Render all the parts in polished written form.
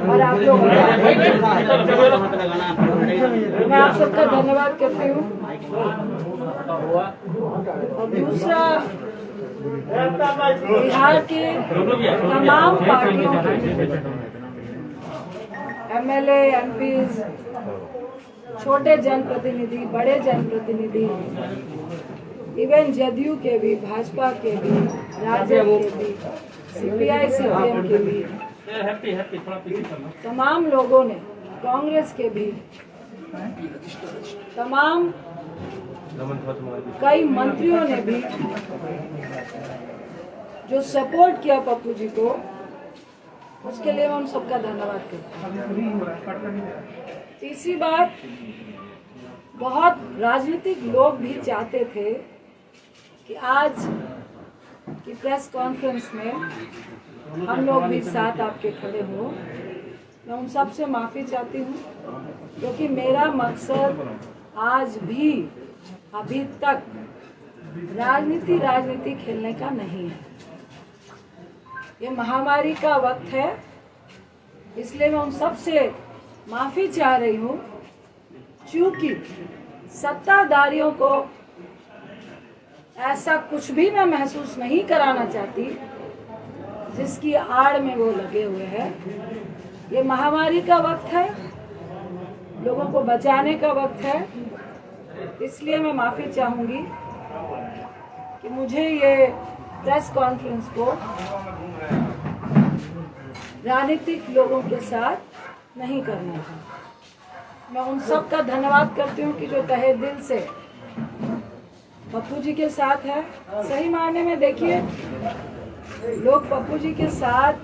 और आप लोग, मैं आप सबका धन्यवाद करती हूँ। और दूसरा, बिहार के तमाम पार्टियों के एमएलए, एमपीज, छोटे जनप्रतिनिधि, बड़े जनप्रतिनिधि, इवन जदयू के भी, भाजपा के भी, राजद के भी, सीपीआई सीपीएम के भी, तमाम लोगों ने, कांग्रेस के भी, तमाम कई मंत्रियों ने भी जो सपोर्ट किया पप्पू जी को, उसके लिए मैं उन सबका धन्यवाद करती हूँ। तीसरी बात, बहुत राजनीतिक लोग भी चाहते थे कि आज की प्रेस कॉन्फ्रेंस में हम लोग भी साथ आपके खड़े हो। मैं उन सब से माफ़ी चाहती हूँ, क्योंकि मेरा मकसद आज भी, अभी तक राजनीति खेलने का नहीं है। ये महामारी का वक्त है, इसलिए मैं उन सब से माफ़ी चाह रही हूँ, क्योंकि सत्ताधारियों को ऐसा कुछ भी मैं महसूस नहीं कराना चाहती जिसकी आड़ में वो लगे हुए हैं। ये महामारी का वक्त है, लोगों को बचाने का वक्त है, इसलिए मैं माफ़ी चाहूँगी कि मुझे ये प्रेस कॉन्फ्रेंस को राजनीतिक लोगों के साथ नहीं करना है। मैं उन सब का धन्यवाद करती हूँ कि जो तहे दिल से पप्पू जी के साथ है। सही मायने में देखिए, लोग पप्पू जी के साथ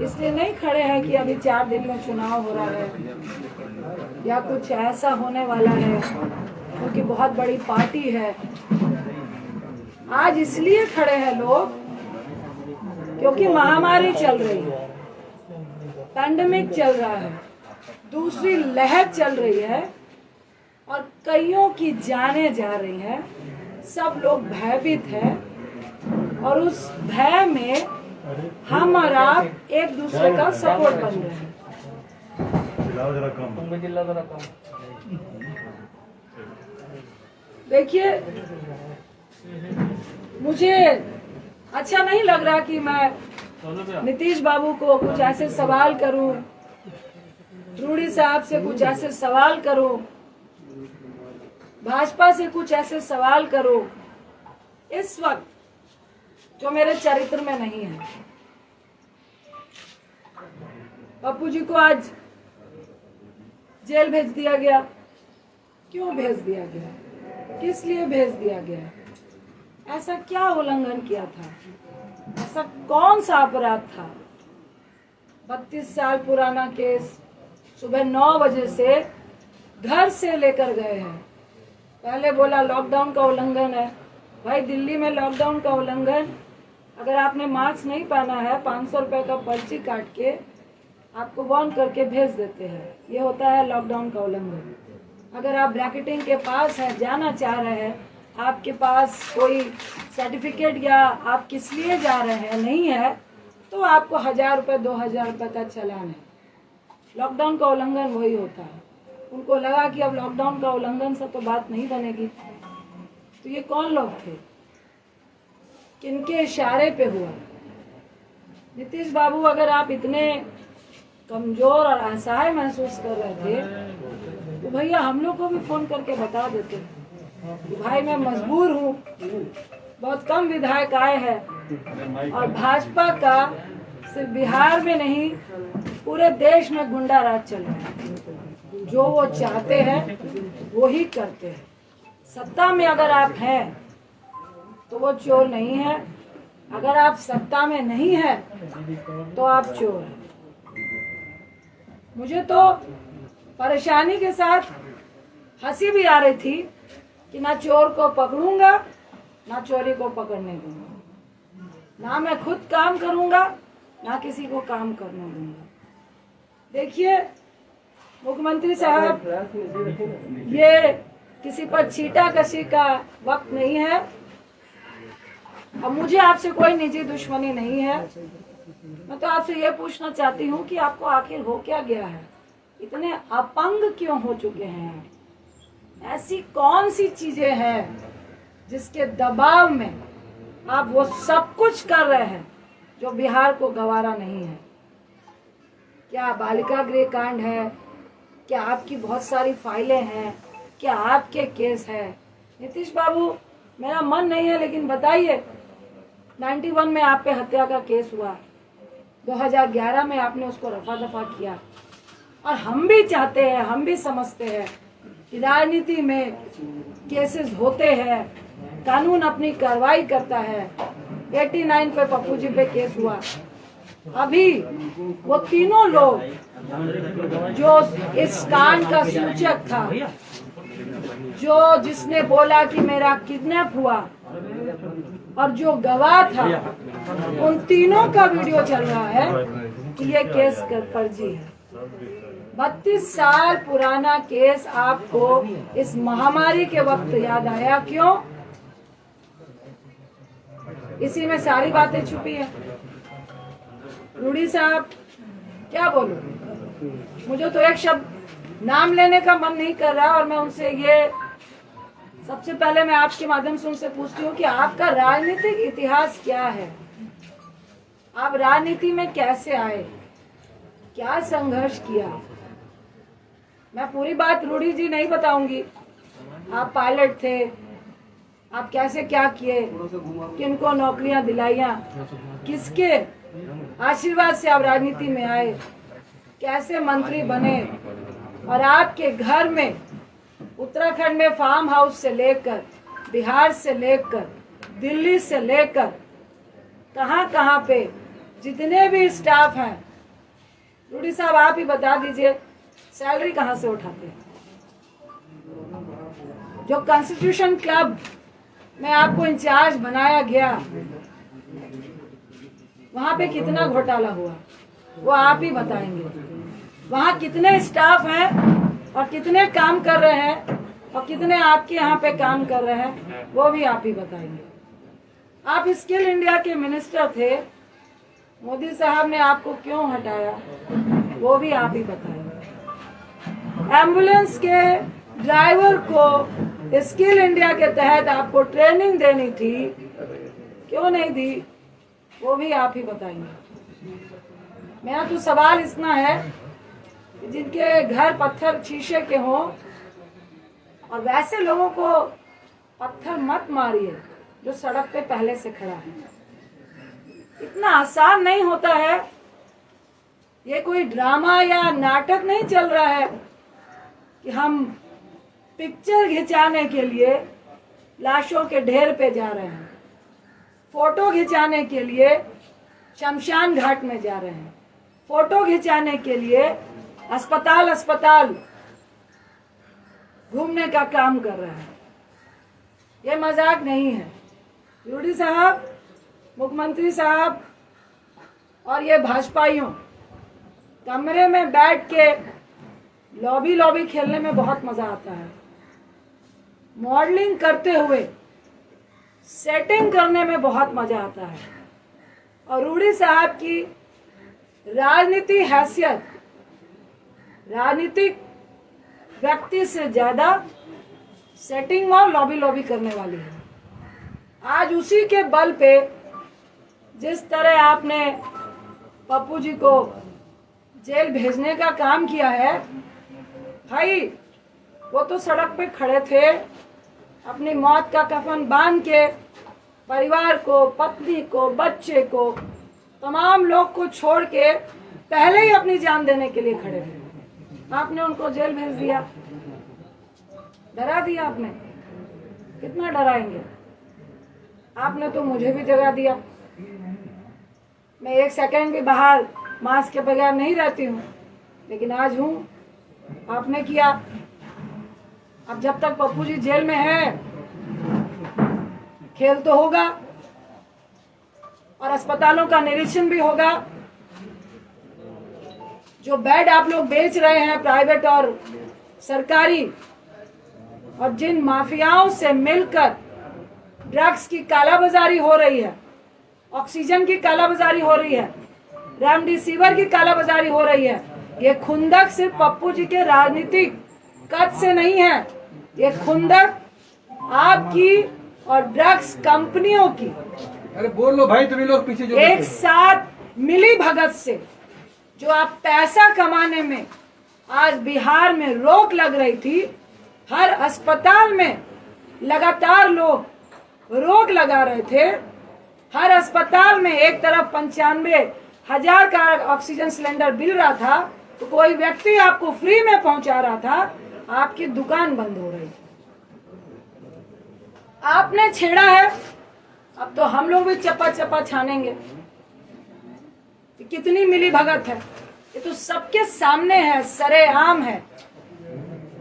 इसलिए नहीं खड़े हैं कि अभी 4 दिन में चुनाव हो रहा है या कुछ ऐसा होने वाला है, क्योंकि बहुत बड़ी पार्टी है। आज इसलिए खड़े हैं लोग क्योंकि महामारी चल रही है, पैंडेमिक चल रहा है, दूसरी लहर चल रही है और कईयों की जानें जा रही हैं। सब लोग भयभीत हैं और उस भय में हम और आप एक दूसरे का सपोर्ट बन रहे हैं। देखिए, मुझे अच्छा नहीं लग रहा कि मैं नीतीश बाबू को कुछ ऐसे सवाल करूं, रूडी साहब से कुछ ऐसे सवाल करूं, भाजपा से कुछ ऐसे सवाल करूं इस वक्त जो मेरे चरित्र में नहीं है। पप्पू जी को आज जेल भेज दिया गया। क्यों भेज दिया गया? किस लिए भेज दिया गया? ऐसा क्या उल्लंघन किया था? ऐसा कौन सा अपराध था? 32 साल पुराना केस, सुबह 9 बजे से घर से लेकर गए हैं। पहले बोला लॉकडाउन का उल्लंघन है। भाई, दिल्ली में लॉकडाउन का उल्लंघन, अगर आपने मास्क नहीं पहना है 500 रुपए का पर्ची काट के आपको वार्न करके भेज देते हैं। ये होता है लॉकडाउन का उल्लंघन। अगर आप ब्रैकेटिंग के पास है, जाना चाह रहे हैं, आपके पास कोई सर्टिफिकेट या आप किस लिए जा रहे हैं नहीं है, तो आपको 1000 रुपये 2000 रुपये का चालान है। लॉकडाउन का उल्लंघन वही होता है। उनको लगा कि अब लॉकडाउन का उल्लंघन से तो बात नहीं बनेगी। तो ये कौन लोग थे? किनके इशारे पे हुआ? नीतीश बाबू, अगर आप इतने कमजोर और असहाय महसूस कर रहे थे तो भैया हम लोग को भी फोन करके बता देते कि भाई मैं मजबूर हूँ, बहुत कम विधायक आए हैं और भाजपा का सिर्फ बिहार में नहीं पूरे देश में गुंडा राज चल रहा है। जो वो चाहते हैं वो ही करते हैं। सत्ता में अगर आप हैं तो वो चोर नहीं है, अगर आप सत्ता में नहीं है तो आप चोर हैं। मुझे तो परेशानी के साथ हंसी भी आ रही थी कि ना चोर को पकड़ूंगा ना चोरी को पकड़ने दूंगा, ना मैं खुद काम करूंगा ना किसी को काम करने दूंगा। देखिए मुख्यमंत्री साहब, ये किसी पर छीटाकशी का वक्त नहीं है। अब मुझे आपसे कोई निजी दुश्मनी नहीं है। मैं तो आपसे ये पूछना चाहती हूँ कि आपको आखिर हो क्या गया है, इतने अपंग क्यों हो चुके हैं? ऐसी कौन सी चीजें हैं जिसके दबाव में आप वो सब कुछ कर रहे हैं जो बिहार को गवारा नहीं है? क्या बालिका गृह कांड है? क्या आपकी बहुत सारी फाइलें हैं? क्या आपके केस है? नीतीश बाबू, मेरा मन नहीं है लेकिन बताइए, 91 में आप पे हत्या का केस हुआ, 2011 में आपने उसको रफा दफा किया, और हम भी चाहते हैं, हम भी समझते हैं कि राजनीति में केसेस होते हैं, कानून अपनी कार्रवाई करता है। 89 पे पप्पू जी पे केस हुआ, अभी वो तीनों लोग जो इस कांड का सूचक था, जो जिसने बोला कि मेरा किडनैप हुआ, और जो गवाह था, उन तीनों का वीडियो चल रहा है कि ये केस फर्जी है। 32 साल पुराना केस आपको इस महामारी के वक्त याद आया, क्यों? इसी में सारी बातें छुपी है। रूडी साहब, क्या बोलूं, मुझे तो एक शब्द नाम लेने का मन नहीं कर रहा, और मैं उनसे ये सबसे पहले मैं आपके माध्यम से उनसे पूछती हूँ कि आपका राजनीतिक इतिहास क्या है? आप राजनीति में कैसे आए, क्या संघर्ष किया? मैं पूरी बात रूडी जी नहीं बताऊंगी। आप पायलट थे, आप कैसे क्या किए, किनको नौकरियां दिलाइया, किसके आशीर्वाद से आप राजनीति में आए, कैसे मंत्री बने, और आपके घर में उत्तराखंड में फार्म हाउस से लेकर, बिहार से लेकर, दिल्ली से लेकर, कहां कहां पे जितने भी स्टाफ हैं, रूडी साहब आप ही बता दीजिए, सैलरी कहां से उठाते हैं? जो कॉन्स्टिट्यूशन क्लब में आपको इंचार्ज बनाया गया, वहां पे कितना घोटाला हुआ वो आप ही बताएंगे। वहां कितने स्टाफ हैं और कितने काम कर रहे हैं, और कितने आपके यहाँ पे काम कर रहे हैं, वो भी आप ही बताएंगे। आप स्किल इंडिया के मिनिस्टर थे, मोदी साहब ने आपको क्यों हटाया, वो भी आप ही बताएंगे। एम्बुलेंस के ड्राइवर को स्किल इंडिया के तहत आपको ट्रेनिंग देनी थी, क्यों नहीं दी, वो भी आप ही बताएंगे। मेरा तो सवाल इतना है कि जिनके घर पत्थर शीशे के हों, और वैसे लोगों को पत्थर मत मारिए जो सड़क पे पहले से खड़ा है। इतना आसान नहीं होता है, ये कोई ड्रामा या नाटक नहीं चल रहा है कि हम पिक्चर खिंचाने के लिए लाशों के ढेर पे जा रहे हैं, फोटो खिंचाने के लिए शमशान घाट में जा रहे हैं, फोटो खिंचाने के लिए अस्पताल अस्पताल घूमने का काम कर रहा है। ये मजाक नहीं है। रूडी साहब, मुख्यमंत्री साहब और ये भाजपाइयों कमरे में बैठ के लॉबी लॉबी खेलने में बहुत मजा आता है, मॉडलिंग करते हुए सेटिंग करने में बहुत मजा आता है, और रूडी साहब की राजनीति हैसियत राजनीतिक व्यक्ति से ज्यादा सेटिंग और लॉबी लॉबी करने वाली है। आज उसी के बल पे जिस तरह आपने पप्पू जी को जेल भेजने का काम किया है, भाई वो तो सड़क पे खड़े थे, अपनी मौत का कफन बांध के परिवार को, पत्नी को, बच्चे को, तमाम लोग को छोड़ के पहले ही अपनी जान देने के लिए खड़े थे। आपने उनको जेल भेज दिया, डरा दिया आपने। कितना डराएंगे? आपने तो मुझे भी जगा दिया। मैं एक सेकंड भी बाहर मास्क के बगैर नहीं रहती हूँ, लेकिन आज हूँ, आपने किया। अब जब तक पप्पू जी जेल में है, खेल तो होगा और अस्पतालों का निरीक्षण भी होगा। जो बेड आप लोग बेच रहे हैं प्राइवेट और सरकारी, और जिन माफियाओं से मिलकर ड्रग्स की कालाबाजारी हो रही है, ऑक्सीजन की कालाबाजारी हो रही है, रेमडेसिविर की कालाबाजारी हो रही है। ये खुंदक सिर्फ पप्पू जी के राजनीतिक कद से नहीं है, ये खुंदक आपकी और ड्रग्स कंपनियों की, अरे बोल लो भाई, तुम्हें लोग पीछे जो एक साथ मिली भगत से जो आप पैसा कमाने में आज बिहार में रोक लग रही थी। हर अस्पताल में लगातार लोग रोक लगा रहे थे। हर अस्पताल में एक तरफ 95,000 का ऑक्सीजन सिलेंडर मिल रहा था, तो कोई व्यक्ति आपको फ्री में पहुंचा रहा था, आपकी दुकान बंद हो रही थी। आपने छेड़ा है, अब तो हम लोग भी चप्पा चप्पा छानेंगे। कितनी मिली भगत है, ये तो सबके सामने है, सरेआम है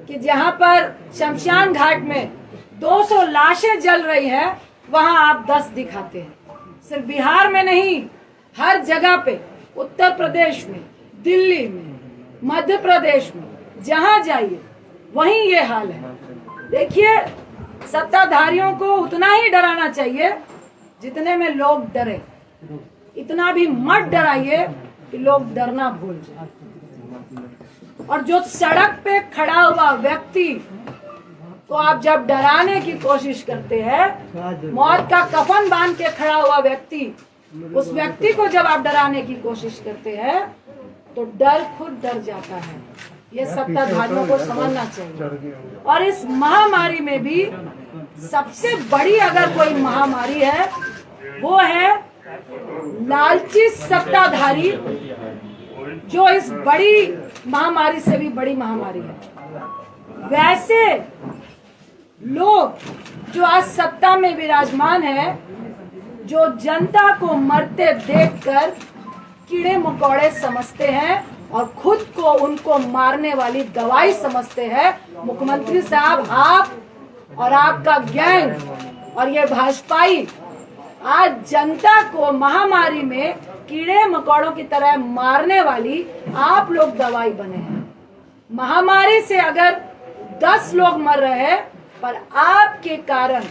कि जहां पर शमशान घाट में 200 लाशें जल रही है, वहां आप 10 दिखाते हैं। सिर्फ बिहार में नहीं, हर जगह पे, उत्तर प्रदेश में, दिल्ली में, मध्य प्रदेश में, जहां जाइए वहीं ये हाल है। देखिए, सत्ताधारियों को उतना ही डराना चाहिए जितने में लोग डरे। इतना भी मत डराइए कि लोग डरना भूल जाए। और जो सड़क पे खड़ा हुआ व्यक्ति को आप जब डराने की कोशिश करते हैं, मौत का कफन बांध के खड़ा हुआ व्यक्ति, उस व्यक्ति को जब आप डराने की कोशिश करते हैं, तो डर खुद डर जाता है। ये सत्ताधारियों को समझना चाहिए। और इस महामारी में भी सबसे बड़ी अगर कोई महामारी है, वो है लालची सत्ताधारी, जो इस बड़ी महामारी से भी बड़ी महामारी है। वैसे लोग जो आज सत्ता में विराजमान है, जो जनता को मरते देखकर कीड़े मकोड़े समझते हैं और खुद को उनको मारने वाली दवाई समझते हैं। मुख्यमंत्री साहब, आप और आपका गैंग और ये भाजपाई आज जनता को महामारी में कीड़े मकोड़ों की तरह मारने वाली आप लोग दवाई बने हैं। महामारी से अगर 10 लोग मर रहे हैं, पर आपके कारण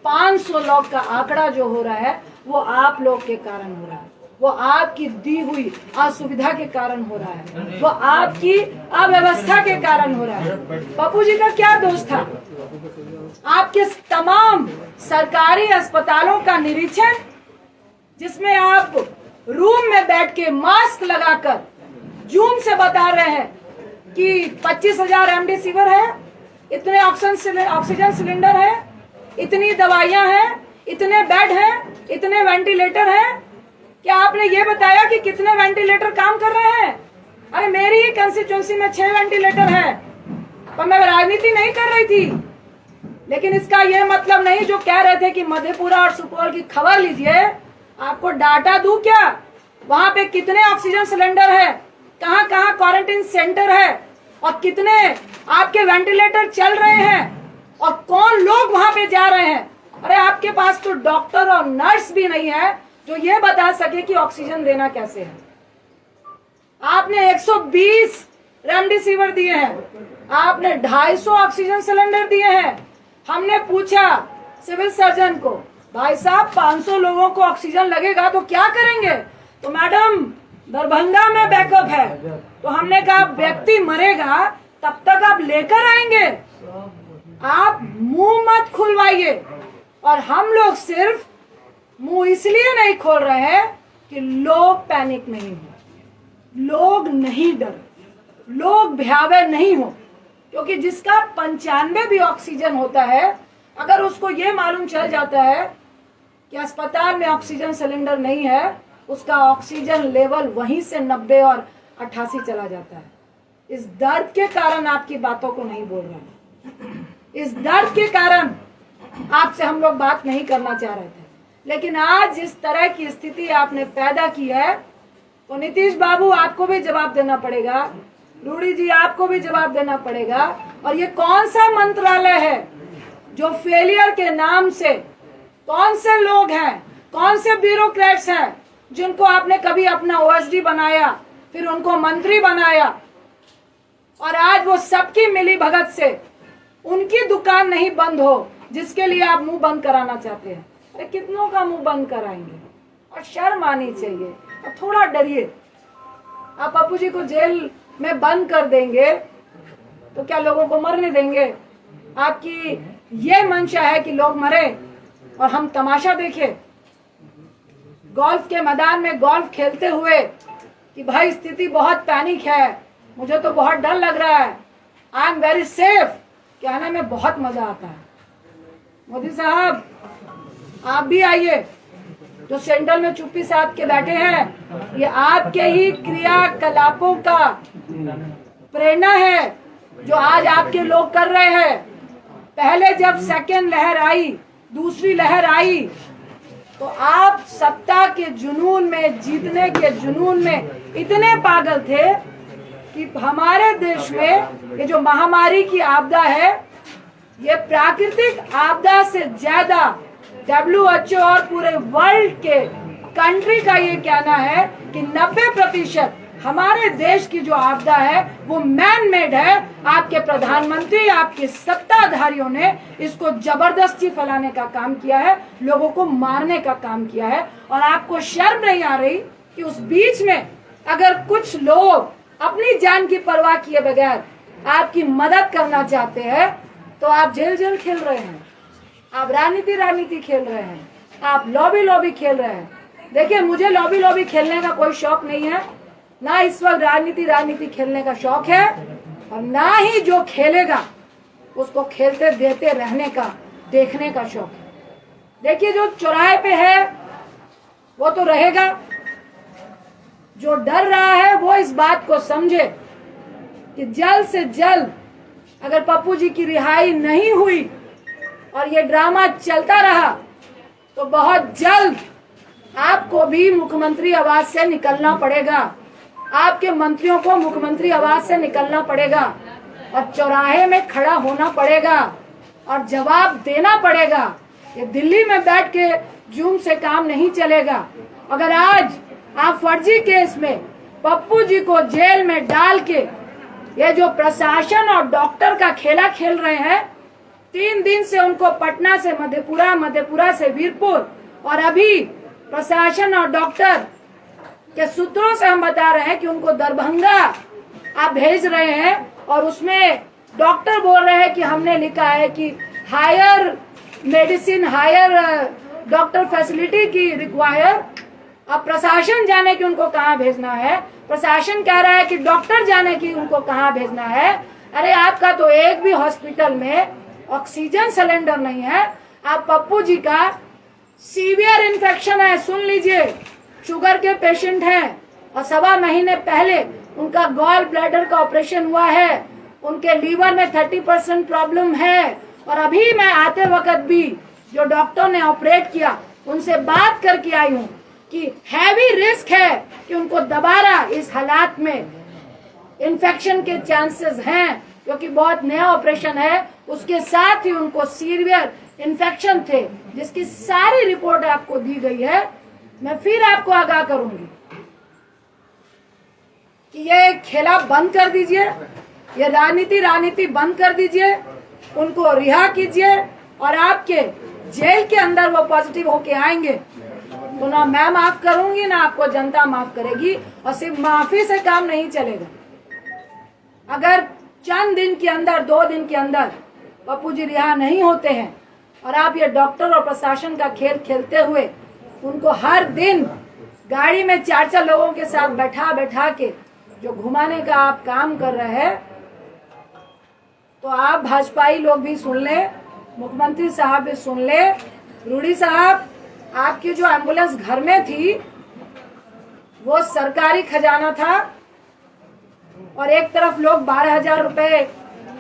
500 लोग का आंकड़ा जो हो रहा है, वो आप लोग के कारण हो रहा है। वो आपकी दी हुई असुविधा के कारण हो रहा है, वो आपकी अव्यवस्था के कारण हो रहा है। पप्पू जी का क्या दोष था? आपके तमाम सरकारी अस्पतालों का निरीक्षण, जिसमें आप रूम में बैठ के मास्क लगाकर जूम से बता रहे हैं कि 25,000 रेमडेसिविर है, इतने ऑक्सीजन सिलेंडर है, इतनी दवाइयां हैं, इतने बेड हैं, इतने वेंटिलेटर हैं। क्या आपने ये बताया कि कितने वेंटिलेटर काम कर रहे हैं? अरे मेरी ही कंस्टिट्यूंसी में 6 वेंटिलेटर है, पर मैं राजनीति नहीं कर रही थी। लेकिन इसका ये मतलब नहीं, जो कह रहे थे कि मधेपुरा और सुपौल की खबर लीजिए, आपको डाटा दूं क्या? वहां पे कितने ऑक्सीजन सिलेंडर है, कहां कहां क्वारंटाइन सेंटर है, और कितने आपके वेंटिलेटर चल रहे हैं, और कौन लोग वहां पे जा रहे हैं। अरे आपके पास तो डॉक्टर और नर्स भी नहीं है जो ये बता सके कि ऑक्सीजन देना कैसे है। आपने 120 रेमडेसिविर दिए हैं, आपने 250 ऑक्सीजन सिलेंडर दिए हैं। हमने पूछा सिविल सर्जन को, भाई साहब 500 लोगों को ऑक्सीजन लगेगा तो क्या करेंगे? तो मैडम दरभंगा में बैकअप है। तो हमने कहा व्यक्ति मरेगा तब तक आप लेकर आएंगे, आप मुंह मत खुलवाइए। और हम लोग सिर्फ मुंह इसलिए नहीं खोल रहे हैं कि लोग पैनिक नहीं हो, लोग नहीं डरे, लोग भयावह नहीं हो। क्योंकि जिसका 95 भी ऑक्सीजन होता है, अगर उसको ये मालूम चल जाता है कि अस्पताल में ऑक्सीजन सिलेंडर नहीं है, उसका ऑक्सीजन लेवल वहीं से 90 और 88 चला जाता है। इस दर्द के कारण आपकी बातों को नहीं बोल रहे, इस दर्द के कारण आपसे हम लोग बात नहीं करना चाह रहे थे। लेकिन आज जिस तरह की स्थिति आपने पैदा की है, तो नीतीश बाबू आपको भी जवाब देना पड़ेगा, रूडी जी आपको भी जवाब देना पड़ेगा। और ये कौन सा मंत्रालय है जो फेलियर के नाम से, कौन से लोग हैं, कौन से ब्यूरोक्रेट्स हैं जिनको आपने कभी अपना ओएसडी बनाया, फिर उनको मंत्री बनाया, और आज वो सबकी मिली भगत से उनकी दुकान नहीं बंद हो जिसके लिए आप मुंह बंद कराना चाहते हैं। अरे कितनों का मुंह बंद कराएंगे? और शर्म आनी चाहिए, और थोड़ा डरिए, आप पप्पू जी को जेल में बंद कर देंगे तो क्या लोगों को मरने देंगे? आपकी ये मंशा है कि लोग मरे और हम तमाशा देखें? गोल्फ के मैदान में गोल्फ खेलते हुए कि भाई स्थिति बहुत पैनिक है, मुझे तो बहुत डर लग रहा है, आई एम वेरी सेफ, कहने में बहुत मजा आता है। मोदी साहब आप भी आइए, जो सेंट्रल में चुप्पी साध के बैठे हैं, ये आपके ही क्रियाकलापों का प्रेरणा है जो आज आपके लोग कर रहे हैं। पहले जब सेकेंड लहर आई, दूसरी लहर आई, तो आप सत्ता के जुनून में, जीतने के जुनून में इतने पागल थे कि हमारे देश में ये जो महामारी की आपदा है, ये प्राकृतिक आपदा से ज्यादा WHO और पूरे वर्ल्ड के कंट्री का ये कहना है कि 90% हमारे देश की जो आपदा है वो मैन मेड है। आपके प्रधानमंत्री, आपके सत्ताधारियों ने इसको जबरदस्ती फैलाने का काम किया है, लोगों को मारने का काम किया है। और आपको शर्म नहीं आ रही कि उस बीच में अगर कुछ लोग अपनी जान की परवाह किए बगैर आपकी मदद करना चाहते हैं तो आप जेल खेल रहे हैं, आप राजनीति खेल रहे हैं, आप लॉबी खेल रहे हैं। देखिए, मुझे लॉबी खेलने का कोई शौक नहीं है, ना इस वक्त राजनीति खेलने का शौक है, और ना ही जो खेलेगा उसको खेलते देते रहने का, देखने का शौक है। देखिए, जो चौराहे पे है वो तो रहेगा, जो डर रहा है वो इस बात को समझे कि जल्द से जल्द अगर पप्पू जी की रिहाई नहीं हुई और ये ड्रामा चलता रहा तो बहुत जल्द आपको भी मुख्यमंत्री आवास से निकलना पड़ेगा, आपके मंत्रियों को मुख्यमंत्री आवास से निकलना पड़ेगा और चौराहे में खड़ा होना पड़ेगा और जवाब देना पड़ेगा। ये दिल्ली में बैठ के जूम से काम नहीं चलेगा। अगर आज आप फर्जी केस में पप्पू जी को जेल में डाल के ये जो प्रशासन और डॉक्टर का खेला खेल रहे हैं, 3 दिन से उनको पटना से मधेपुरा, मधेपुरा से वीरपुर, और अभी प्रशासन और डॉक्टर के सूत्रों से हम बता रहे हैं कि उनको दरभंगा आप भेज रहे हैं, और उसमें डॉक्टर बोल रहे हैं कि हमने लिखा है कि higher medicine, higher doctor facility की रिक्वायर। अब प्रशासन जाने की उनको कहाँ भेजना है, प्रशासन कह रहा है कि डॉक्टर जाने की उनको कहाँ भेजना है। अरे आपका तो एक भी हॉस्पिटल में ऑक्सीजन सिलेंडर नहीं है। आप पप्पू जी का सीवियर इन्फेक्शन है, सुन लीजिए, शुगर के पेशेंट हैं और 1.25 महीने पहले उनका गॉल ब्लैडर का ऑपरेशन हुआ है, उनके लीवर में 30% प्रॉब्लम है। और अभी मैं आते वक्त भी जो डॉक्टर ने ऑपरेट किया उनसे बात करके आई हूँ कि हैवी रिस्क है कि उनको दोबारा इस हालात में इन्फेक्शन के चांसेस हैं, क्योंकि बहुत नया ऑपरेशन है। उसके साथ ही उनको सीवियर इन्फेक्शन थे, जिसकी सारी रिपोर्ट आपको दी गई है। मैं फिर आपको आगाह करूंगी कि ये खेला बंद कर दीजिए, ये राजनीति बंद कर दीजिए, उनको रिहा कीजिए, और आपके जेल के अंदर वो पॉजिटिव होके आएंगे तो ना मैं माफ करूंगी, ना आपको जनता माफ करेगी। और सिर्फ माफी से काम नहीं चलेगा। अगर चंद दिन के अंदर, 2 दिन के अंदर पप्पू जी रिहा नहीं होते हैं और आप ये डॉक्टर और प्रशासन का खेल खेलते हुए उनको हर दिन गाड़ी में 4-4 लोगों के साथ बैठा के जो घुमाने का आप काम कर रहे हैं, तो आप भाजपाई लोग भी सुन ले, मुख्यमंत्री साहब भी सुन ले। रूडी साहब, आपकी जो एम्बुलेंस घर में थी वो सरकारी खजाना था, और एक तरफ लोग 12,000 रुपए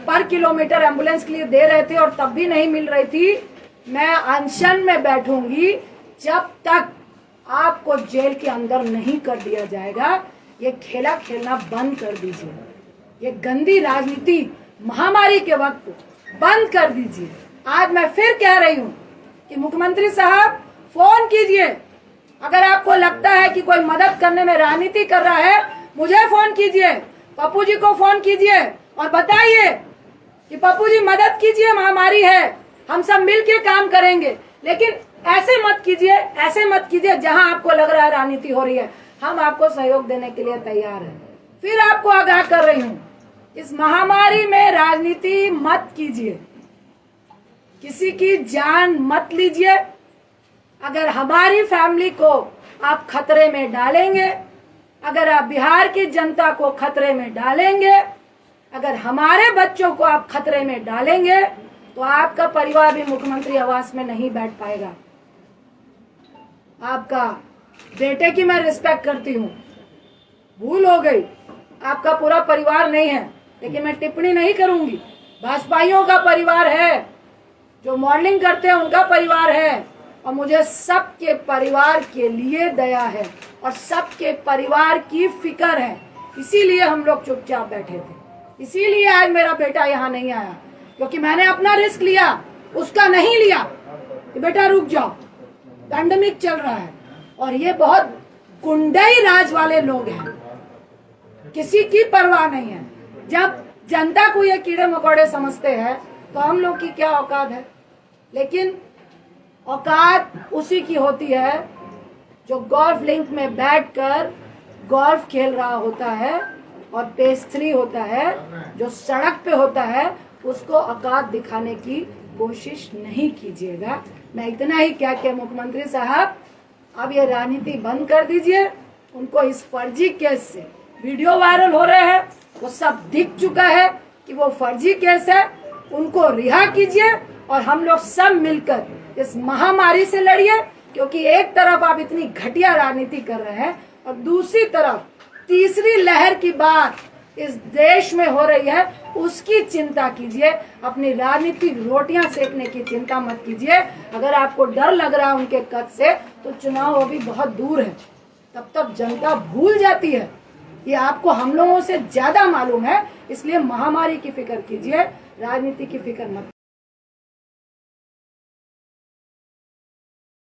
पर किलोमीटर एम्बुलेंस के लिए दे रहे थे और तब भी नहीं मिल रही थी। मैं अनशन में बैठूंगी जब तक आपको जेल के अंदर नहीं कर दिया जाएगा। ये खेला खेलना बंद कर दीजिए, ये गंदी राजनीति महामारी के वक्त बंद कर दीजिए। आज मैं फिर कह रही हूँ कि मुख्यमंत्री साहब फोन कीजिए, अगर आपको लगता है कि कोई मदद करने में राजनीति कर रहा है, मुझे फोन कीजिए, पप्पू जी को फोन कीजिए और बताइए कि पप्पू जी मदद कीजिए, महामारी है, हम सब मिलके काम करेंगे। लेकिन ऐसे मत कीजिए जहां आपको लग रहा है राजनीति हो रही है। हम आपको सहयोग देने के लिए तैयार हैं। फिर आपको आगाह कर रही हूं, इस महामारी में राजनीति मत कीजिए, किसी की जान मत लीजिए। अगर हमारी फैमिली को आप खतरे में डालेंगे, अगर आप बिहार की जनता को खतरे में डालेंगे, अगर हमारे बच्चों को आप खतरे में डालेंगे, तो आपका परिवार भी मुख्यमंत्री आवास में नहीं बैठ पाएगा। आपका बेटे की मैं रिस्पेक्ट करती हूँ, भूल हो गई, आपका पूरा परिवार नहीं है, लेकिन मैं टिप्पणी नहीं करूंगी। भाजपाइयों का परिवार है, जो मॉडलिंग करते हैं उनका परिवार है, और मुझे सबके परिवार के लिए दया है और सबके परिवार की फिक्र है। इसीलिए हम लोग चुपचाप बैठे थे, इसीलिए आज मेरा बेटा यहाँ नहीं आया, क्योंकि मैंने अपना रिस्क लिया, उसका नहीं लिया कि बेटा रुक जाओ, पैंडेमिक चल रहा है। और ये बहुत गुंडई राज वाले लोग हैं, किसी की परवाह नहीं है। जब जनता को ये कीड़े मकोड़े समझते हैं तो हम लोग की क्या औकात है। लेकिन औकात उसी की होती है जो गोल्फ लिंक में बैठकर गोल्फ खेल रहा होता है और पेस्ट्री होता है, जो सड़क पे होता है, उसको औकात दिखाने की कोशिश नहीं कीजिएगा। मैं इतना ही क्या कि मुख्यमंत्री साहब, अब ये राजनीति बंद कर दीजिए। उनको इस फर्जी केस से वीडियो वायरल हो रहे हैं, वो सब दिख चुका है कि वो फर्जी केस है, उनको रिहा कीजिए और हम लोग सब मिलकर इस महामारी से लड़िए। क्योंकि एक तरफ आप इतनी घटिया राजनीति कर रहे हैं और दूसरी तरफ तीसरी लहर की बात इस देश में हो रही है, उसकी चिंता कीजिए। अपनी राजनीतिक रोटियां सेकने की चिंता मत कीजिए। अगर आपको डर लग रहा है उनके कद से, तो चुनाव अभी बहुत दूर है, तब तक जनता भूल जाती है। ये आपको हम लोगों से ज्यादा मालूम है, इसलिए महामारी की फिक्र कीजिए, राजनीति की फिक्र मत।